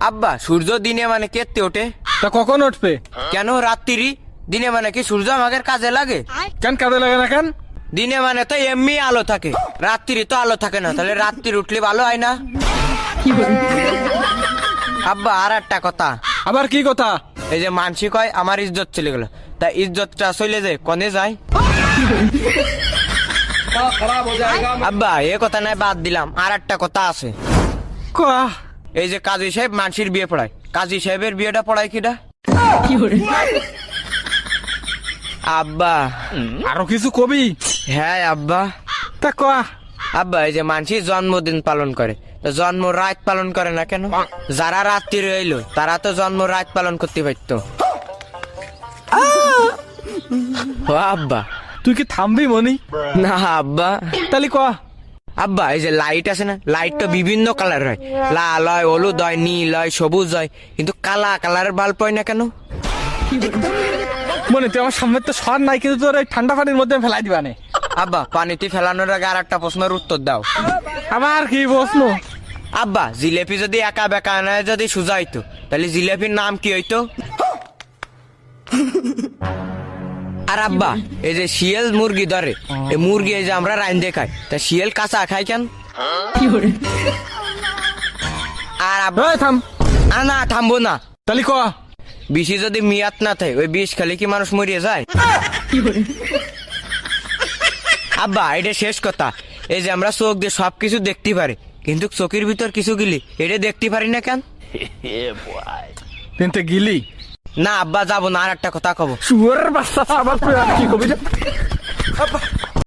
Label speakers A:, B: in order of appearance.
A: আব্বা সূর্য দিনে মানে কেটে ওঠে,
B: তা কখন উঠবে?
A: কেন রাত্রি? দিনে মানে কি সূর্য আমাদের কাজে লাগে?
B: কেন কাজে লাগে না কেন?
A: দিনে মানে তো এমনি আলো থাকে, রাত্রি তো আলো থাকে না, তাহলে রাত্রি উঠলে ভালো হয় না? আব্বা আর একটা কথা,
B: আবার কি কথা?
A: এই যে মানসি কয় আমার ইজ্জত চলে গেল, তা ইজ্জতটা চলে যায় কনে যায়? আব্বা এ কথা নাই, বাদ দিলাম, আর একটা কথা আছে।
B: কয়া
A: এই যে কাজী সাহেব মানসির বিয়ে পড়ায়, কাজী সাহেবের বিয়েটা পড়ায় কিটা? আব্বা
B: আরো কিছু কবি?
A: হ্যাঁ আব্বা।
B: তা কয়া।
A: আব্বা এই যে মানসি জন্মদিন পালন করে, তো জন্ম রাত পালন করে না কেন? যারা রাত্রি রইলো তারা তো জন্ম রাত পালন করতে পারতো। ও আব্বা।
B: তুই কি থামবি মনি?
A: না আব্বা।
B: তাহলে কয়া।
A: আব্বা এই যে লাইট আছে না, লাইট তো বিভিন্ন কালার হয়, লাল হয়, হলুদ হয়, নীল হয়, সবুজ হয়, কিন্তু কালা কালারের বাল্ব হয় না কেন?
B: মনে তুই আমার সামনে তো সর নাই, কিন্তু তোর এই ঠান্ডা পানির মধ্যে ফেলাই দিবানে।
A: আব্বা পানিতে ফেলানোর আগে আর একটা প্রশ্নের উত্তর দাও।
B: আবার কি প্রশ্ন?
A: আব্বা জিলেপি যদি একা বেকা না যদি সোজা হইতো, তাহলে জিলেপির নাম কি হইতো? আর আব্বা এই যে শিয়াল মুরগি ধরে, এই মুরগি এই যে আমরা রাইন্দে খাই, তা শিয়াল কাঁচা খাই কেন? আর আব্বা
B: এই থাম।
A: না থামবো না।
B: তাহলে কয়া।
A: বিষে যদি মিয়াত না থাকে, ওই বিষ খেলে কি মানুষ মরিয়ে যায়? আব্বা এটা শেষ কথা, এই যে আমরা চোখ দিয়ে সবকিছু দেখতে পারি, কিন্তু চোখের ভিতর কিছু গিলি এটা দেখতে পারি না কেন?
B: তিনটে গিলি।
A: না আব্বা যাবো না, আর একটা কথা কব।
B: শুয়ারের বাচ্চা আবার তুই আর কি কবি রে? আব্বা